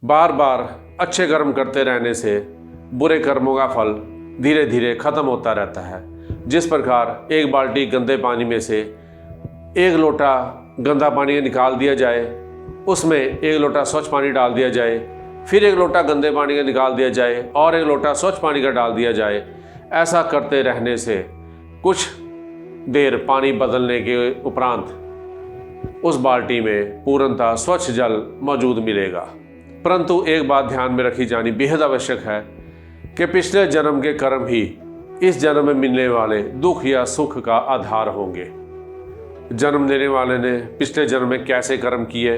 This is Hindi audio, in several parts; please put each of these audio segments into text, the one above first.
बार बार अच्छे कर्म करते रहने से बुरे कर्मों का फल धीरे धीरे खत्म होता रहता है। जिस प्रकार एक बाल्टी गंदे पानी में से एक लोटा गंदा पानी निकाल दिया जाए, उसमें एक लोटा स्वच्छ पानी डाल दिया जाए, फिर एक लोटा गंदे पानी का निकाल दिया जाए और एक लोटा स्वच्छ पानी का डाल दिया जाए, ऐसा करते रहने से कुछ देर पानी बदलने के उपरांत उस बाल्टी में पूर्णतः स्वच्छ जल मौजूद मिलेगा। परंतु एक बात ध्यान में रखी जानी बेहद आवश्यक है कि पिछले जन्म के कर्म ही इस जन्म में मिलने वाले दुख या सुख का आधार होंगे। जन्म देने वाले ने पिछले जन्म में कैसे कर्म किए,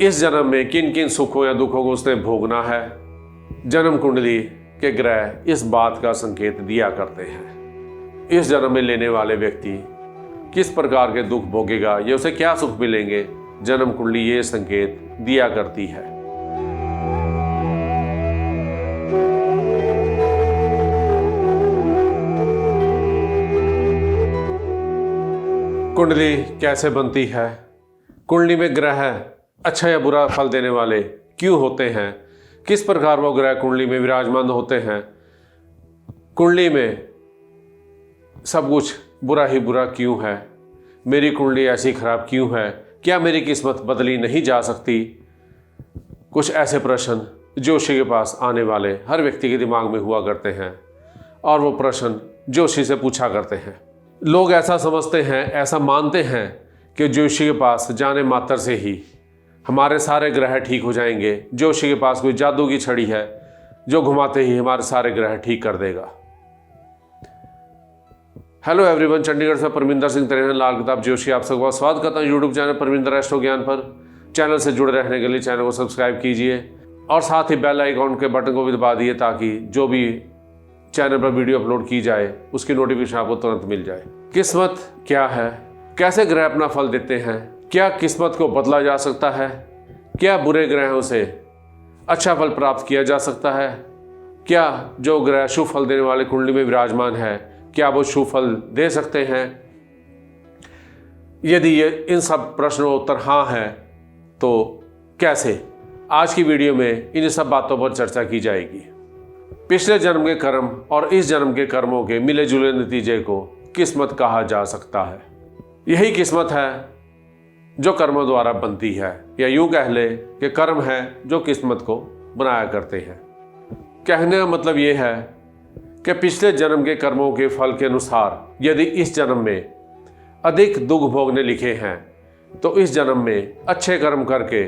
इस जन्म में किन किन सुखों या दुखों को उसने भोगना है, जन्म कुंडली के ग्रह इस बात का संकेत दिया करते हैं। इस जन्म में लेने वाले व्यक्ति किस प्रकार के दुख भोगेगा या उसे क्या सुख मिलेंगे, जन्म कुंडली ये संकेत दिया करती है। कुंडली कैसे बनती है, कुंडली में ग्रह अच्छा या बुरा फल देने वाले क्यों होते हैं, किस प्रकार वो ग्रह कुंडली में विराजमान होते हैं, कुंडली में सब कुछ बुरा ही बुरा क्यों है, मेरी कुंडली ऐसी खराब क्यों है, क्या मेरी किस्मत बदली नहीं जा सकती। कुछ ऐसे प्रश्न जोशी के पास आने वाले हर व्यक्ति के दिमाग में हुआ करते हैं और वो प्रश्न जोशी से पूछा करते हैं। लोग ऐसा समझते हैं, ऐसा मानते हैं कि जोशी के पास जाने मात्र से ही हमारे सारे ग्रह ठीक हो जाएंगे। जोशी के पास कोई जादू की छड़ी है जो घुमाते ही हमारे सारे ग्रह ठीक कर देगा। हेलो एवरीवन, चंडीगढ़ से परमिंदर सिंह तरेन लाल किताब जोशी आप सबका स्वागत करता हूँ यूट्यूब चैनल परमिंदर एस्ट्रो ज्ञान पर। चैनल से जुड़े रहने के लिए चैनल को सब्सक्राइब कीजिए और साथ ही बेल आइकॉन के बटन को भी दबा दिए ताकि जो भी चैनल पर वीडियो अपलोड की जाए उसकी नोटिफिकेशन आपको तुरंत मिल जाए। किस्मत क्या है, कैसे ग्रह अपना फल देते हैं, क्या किस्मत को बदला जा सकता है, क्या बुरे ग्रहों से अच्छा फल प्राप्त किया जा सकता है, क्या जो ग्रह शुभ फल देने वाले कुंडली में विराजमान है क्या वो शुभ फल दे सकते हैं। यदि ये इन सब प्रश्नों का उत्तर हाँ है तो कैसे, आज की वीडियो में इन सब बातों पर चर्चा की जाएगी। पिछले जन्म के कर्म और इस जन्म के कर्मों के मिले जुले नतीजे को किस्मत कहा जा सकता है। यही किस्मत है जो कर्मों द्वारा बनती है, या यूं कह ले कि कर्म है जो किस्मत को बनाया करते हैं। कहने का मतलब ये है कि पिछले जन्म के कर्मों के फल के अनुसार यदि इस जन्म में अधिक दुख भोगने लिखे हैं तो इस जन्म में अच्छे कर्म करके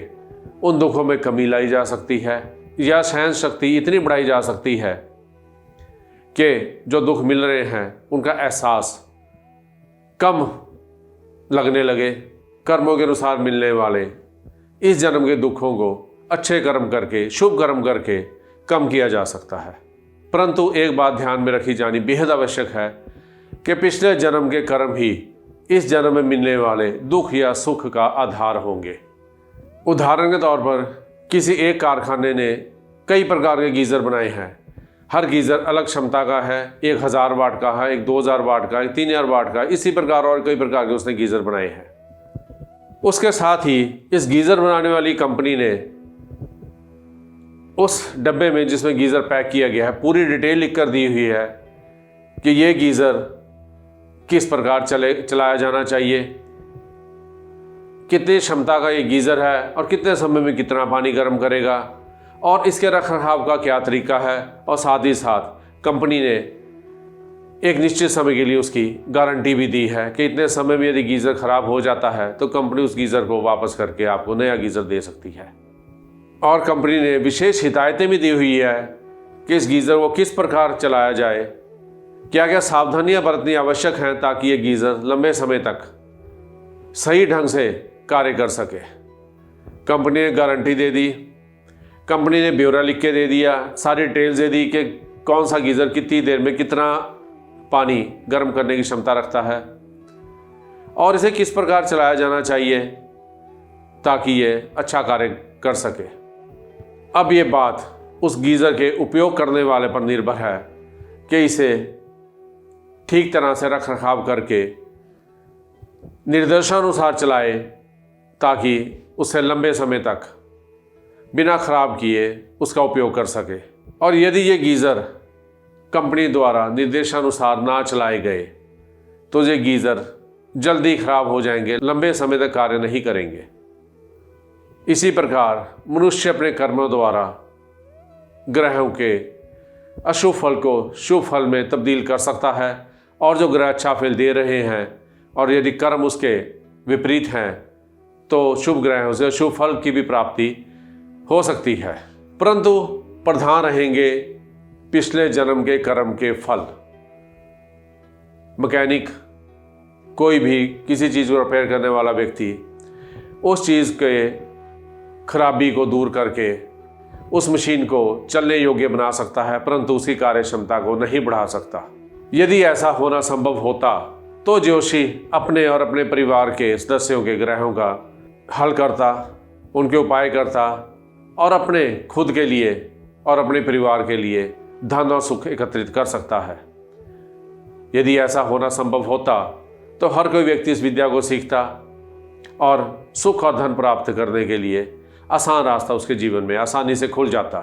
उन दुखों में कमी लाई जा सकती है या सहन शक्ति इतनी बढ़ाई जा सकती है कि जो दुख मिल रहे हैं उनका एहसास कम लगने लगे। कर्मों के अनुसार मिलने वाले इस जन्म के दुखों को अच्छे कर्म करके, शुभ कर्म करके कम किया जा सकता है। परंतु एक बात ध्यान में रखी जानी बेहद आवश्यक है कि पिछले जन्म के कर्म ही इस जन्म में मिलने वाले दुख या सुख का आधार होंगे। उदाहरण के तौर पर किसी एक कारखाने ने कई प्रकार के गीज़र बनाए हैं। हर गीज़र अलग क्षमता का है, 1000 वाट का है, एक 2000 वाट का, एक 3000 वाट का, इसी प्रकार और कई प्रकार के उसने गीज़र बनाए हैं। उसके साथ ही इस गीज़र बनाने वाली कंपनी ने उस डब्बे में जिसमें गीज़र पैक किया गया है पूरी डिटेल लिख कर दी हुई है कि ये गीज़र किस प्रकार चलाया जाना चाहिए, कितनी क्षमता का ये गीज़र है और कितने समय में कितना पानी गर्म करेगा और इसके रखरखाव का क्या तरीका है। और साथ ही साथ कंपनी ने एक निश्चित समय के लिए उसकी गारंटी भी दी है कि इतने समय में यदि गीज़र ख़राब हो जाता है तो कंपनी उस गीज़र को वापस करके आपको नया गीज़र दे सकती है। और कंपनी ने विशेष हिदायतें भी दी हुई है कि इस गीज़र को किस प्रकार चलाया जाए, क्या क्या सावधानियां बरतनी आवश्यक हैं ताकि ये गीज़र लंबे समय तक सही ढंग से कार्य कर सके। कंपनी ने गारंटी दे दी, कंपनी ने ब्यौरा लिख के दे दिया, सारी डिटेल्स दे दी कि कौन सा गीज़र कितनी देर में कितना पानी गर्म करने की क्षमता रखता है और इसे किस प्रकार चलाया जाना चाहिए ताकि ये अच्छा कार्य कर सके। अब ये बात उस गीज़र के उपयोग करने वाले पर निर्भर है कि इसे ठीक तरह से रख रखाव करके निर्देशानुसार चलाए ताकि उससे लंबे समय तक बिना ख़राब किए उसका उपयोग कर सके। और यदि ये गीज़र कंपनी द्वारा निर्देशानुसार ना चलाए गए तो ये गीज़र जल्दी ख़राब हो जाएंगे, लंबे समय तक कार्य नहीं करेंगे। इसी प्रकार मनुष्य अपने कर्मों द्वारा ग्रहों के अशुभ फल को शुभ फल में तब्दील कर सकता है, और जो ग्रह अच्छा फल दे रहे हैं और यदि कर्म उसके विपरीत हैं तो शुभ ग्रहों से शुभ फल की भी प्राप्ति हो सकती है। परंतु प्रधान रहेंगे पिछले जन्म के कर्म के फल। मैकेनिक, कोई भी किसी चीज़ को रिपेयर करने वाला व्यक्ति उस चीज़ के खराबी को दूर करके उस मशीन को चलने योग्य बना सकता है, परंतु उसकी कार्य क्षमता को नहीं बढ़ा सकता। यदि ऐसा होना संभव होता तो ज्योतिषी अपने और अपने परिवार के सदस्यों के ग्रहों का हल करता, उनके उपाय करता और अपने खुद के लिए और अपने परिवार के लिए धन और सुख एकत्रित कर सकता है। यदि ऐसा होना संभव होता तो हर कोई व्यक्ति इस विद्या को सीखता और सुख और धन प्राप्त करने के लिए आसान रास्ता उसके जीवन में आसानी से खुल जाता।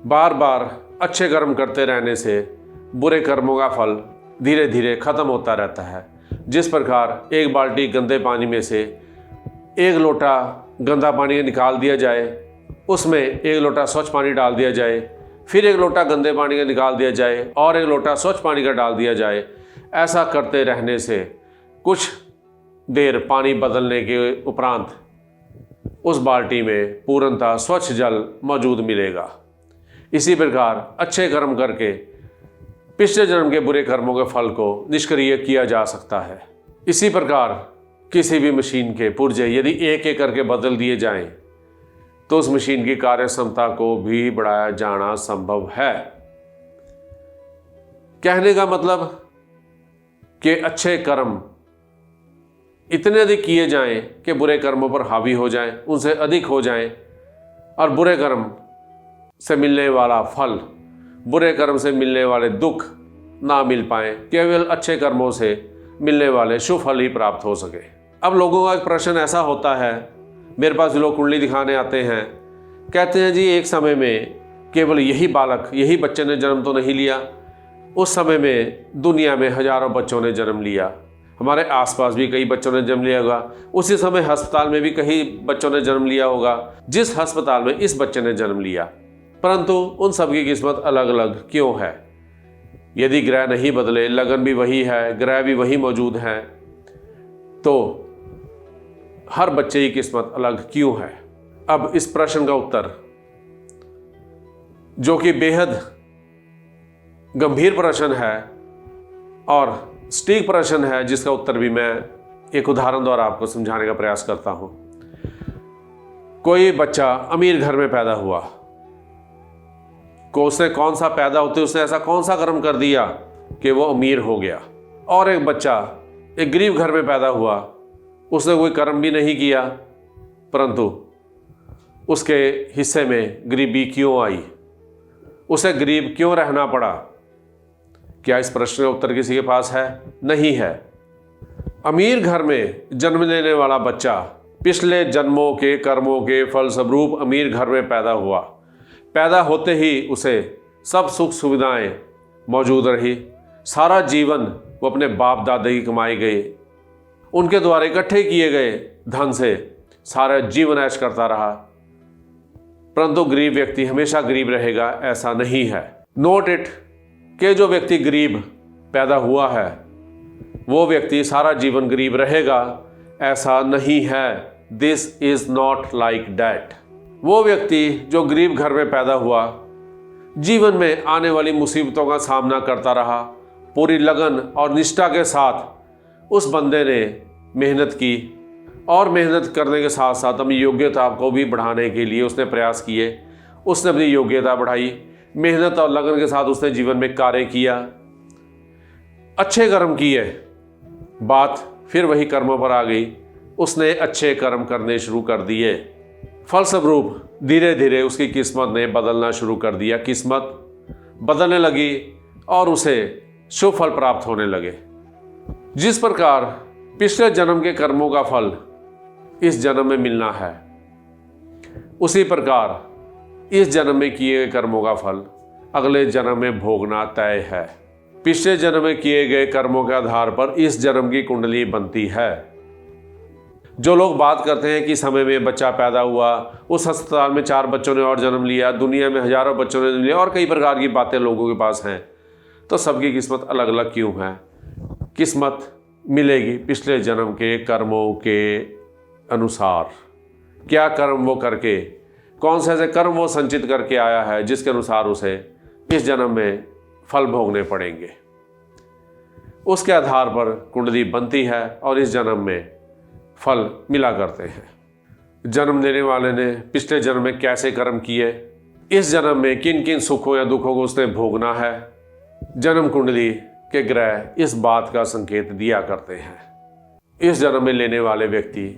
बार बार अच्छे कर्म करते रहने से बुरे कर्मों का फल धीरे धीरे खत्म होता रहता है। जिस प्रकार एक बाल्टी गंदे पानी में से एक लोटा गंदा पानी निकाल दिया जाए, उसमें एक लोटा स्वच्छ पानी डाल दिया जाए, फिर एक लोटा गंदे पानी का निकाल दिया जाए और एक लोटा स्वच्छ पानी का डाल दिया जाए, ऐसा करते रहने से कुछ देर पानी बदलने के उपरांत उस बाल्टी में पूर्णतः स्वच्छ जल मौजूद मिलेगा। इसी प्रकार अच्छे कर्म करके पिछले जन्म के बुरे कर्मों के फल को निष्क्रिय किया जा सकता है। इसी प्रकार किसी भी मशीन के पुर्जे यदि एक एक करके बदल दिए जाएं तो उस मशीन की कार्य क्षमता को भी बढ़ाया जाना संभव है। कहने का मतलब कि अच्छे कर्म इतने अधिक किए जाएं कि बुरे कर्मों पर हावी हो जाएं, उनसे अधिक हो जाएं, और बुरे कर्म से मिलने वाला फल, बुरे कर्म से मिलने वाले दुख ना मिल पाए, केवल अच्छे कर्मों से मिलने वाले शुभ फल ही प्राप्त हो सके। अब लोगों का एक प्रश्न ऐसा होता है, मेरे पास लोग कुंडली दिखाने आते हैं, कहते हैं जी एक समय में केवल यही बालक, यही बच्चे ने जन्म तो नहीं लिया, उस समय में दुनिया में हजारों बच्चों ने जन्म लिया, हमारे आसपास भी कई बच्चों ने जन्म लिया होगा, उसी समय अस्पताल में भी कई बच्चों ने जन्म लिया होगा जिस अस्पताल में इस बच्चे ने जन्म लिया, परंतु उन सबकी किस्मत अलग अलग क्यों है? यदि ग्रह नहीं बदले, लगन भी वही है, ग्रह भी वही मौजूद हैं, तो हर बच्चे की किस्मत अलग क्यों है? अब इस प्रश्न का उत्तर, जो कि बेहद गंभीर प्रश्न है और सटीक प्रश्न है, जिसका उत्तर भी मैं एक उदाहरण द्वारा आपको समझाने का प्रयास करता हूं। कोई बच्चा अमीर घर में पैदा हुआ, को उसने कौन सा पैदा होते उसने ऐसा कौन सा कर्म कर दिया कि वो अमीर हो गया, और एक बच्चा एक गरीब घर में पैदा हुआ, उसने कोई कर्म भी नहीं किया, परंतु उसके हिस्से में गरीबी क्यों आई, उसे गरीब क्यों रहना पड़ा? क्या इस प्रश्न का उत्तर किसी के पास है? नहीं है। अमीर घर में जन्म लेने वाला बच्चा पिछले जन्मों के कर्मों के फलस्वरूप अमीर घर में पैदा हुआ। पैदा होते ही उसे सब सुख सुविधाएं मौजूद रही, सारा जीवन वो अपने बाप दादा की कमाई गए, उनके द्वारा इकट्ठे किए गए धन से सारा जीवन ऐश करता रहा। परंतु गरीब व्यक्ति हमेशा गरीब रहेगा ऐसा नहीं है। नोट इट कि जो व्यक्ति गरीब पैदा हुआ है वो व्यक्ति सारा जीवन गरीब रहेगा ऐसा नहीं है। This is not like that. वो व्यक्ति जो गरीब घर में पैदा हुआ, जीवन में आने वाली मुसीबतों का सामना करता रहा, पूरी लगन और निष्ठा के साथ उस बंदे ने मेहनत की, और मेहनत करने के साथ साथ अपनी योग्यता को भी बढ़ाने के लिए उसने प्रयास किए। उसने अपनी योग्यता बढ़ाई, मेहनत और लगन के साथ उसने जीवन में कार्य किया, अच्छे कर्म किए। बात फिर वही कर्मों पर आ गई, उसने अच्छे कर्म करने शुरू कर दिए। फलस्वरूप धीरे धीरे उसकी किस्मत ने बदलना शुरू कर दिया, किस्मत बदलने लगी और उसे शुभ फल प्राप्त होने लगे। जिस प्रकार पिछले जन्म के कर्मों का फल इस जन्म में मिलना है, उसी प्रकार इस जन्म में किए गए कर्मों का फल अगले जन्म में भोगना तय है। पिछले जन्म में किए गए कर्मों के आधार पर इस जन्म की कुंडली बनती है। जो लोग बात करते हैं कि समय में बच्चा पैदा हुआ, उस अस्पताल में 4 बच्चों ने और जन्म लिया, दुनिया में हजारों बच्चों ने जन्म लिया और कई प्रकार की बातें लोगों के पास हैं, तो सबकी किस्मत अलग अलग क्यों है? किस्मत मिलेगी पिछले जन्म के कर्मों के अनुसार। क्या कर्म वो करके, कौन से ऐसे कर्म वो संचित करके आया है जिसके अनुसार उसे इस जन्म में फल भोगने पड़ेंगे, उसके आधार पर कुंडली बनती है और इस जन्म में फल मिला करते हैं। जन्म देने वाले ने पिछले जन्म में कैसे कर्म किए, इस जन्म में किन किन सुखों या दुखों को उसने भोगना है, जन्म कुंडली के ग्रह इस बात का संकेत दिया करते हैं। इस जन्म में लेने वाले व्यक्ति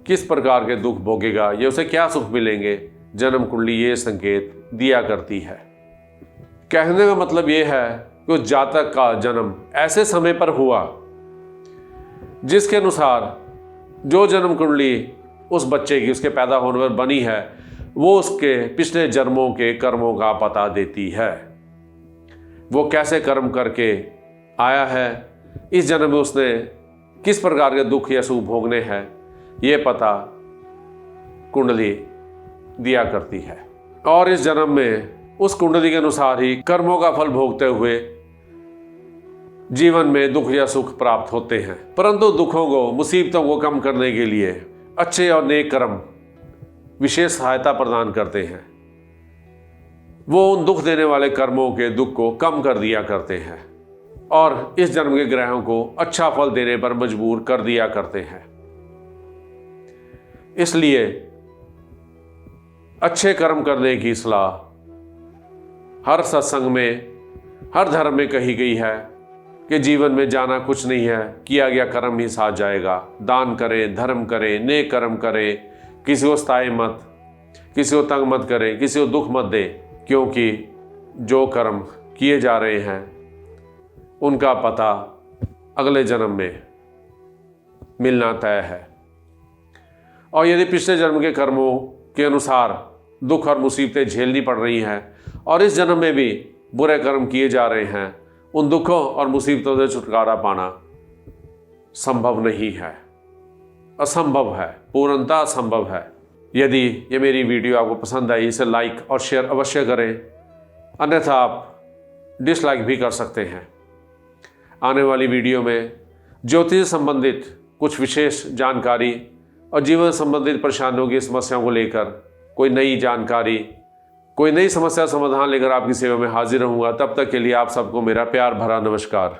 किस प्रकार के दुख भोगेगा या उसे क्या सुख मिलेंगे, जन्म कुंडली ये संकेत दिया करती है। कहने का मतलब ये है कि उस जातक का जन्म ऐसे समय पर हुआ जिसके अनुसार जो जन्म कुंडली उस बच्चे की उसके पैदा होने पर बनी है, वो उसके पिछले जन्मों के कर्मों का पता देती है। वो कैसे कर्म करके आया है, इस जन्म में उसने किस प्रकार के दुख या सुख भोगने हैं, ये पता कुंडली दिया करती है। और इस जन्म में उस कुंडली के अनुसार ही कर्मों का फल भोगते हुए जीवन में दुख या सुख प्राप्त होते हैं। परंतु दुखों को, मुसीबतों को कम करने के लिए अच्छे और नेक कर्म विशेष सहायता प्रदान करते हैं। वो उन दुख देने वाले कर्मों के दुख को कम कर दिया करते हैं और इस जन्म के ग्रहों को अच्छा फल देने पर मजबूर कर दिया करते हैं। इसलिए अच्छे कर्म करने की सलाह हर सत्संग में, हर धर्म में कही गई है कि जीवन में जाना कुछ नहीं है, किया गया कर्म ही साथ जाएगा। दान करें, धर्म करें, नेक कर्म करें, किसी को सताए मत, किसी को तंग मत करें, किसी को दुख मत दें, क्योंकि जो कर्म किए जा रहे हैं उनका पता अगले जन्म में मिलना तय है। और यदि पिछले जन्म के कर्मों के अनुसार दुख और मुसीबतें झेलनी पड़ रही हैं और इस जन्म में भी बुरे कर्म किए जा रहे हैं, उन दुखों और मुसीबतों से छुटकारा पाना संभव नहीं है, असंभव है, पूर्णतः असंभव है। यदि ये मेरी वीडियो आपको पसंद आई, इसे लाइक और शेयर अवश्य करें, अन्यथा आप डिसलाइक भी कर सकते हैं। आने वाली वीडियो में ज्योतिष संबंधित कुछ विशेष जानकारी और जीवन संबंधित परेशानियों की समस्याओं को लेकर कोई नई जानकारी, कोई नई समस्या समाधान लेकर आपकी सेवा में हाजिर रहूंगा। तब तक के लिए आप सबको मेरा प्यार भरा नमस्कार।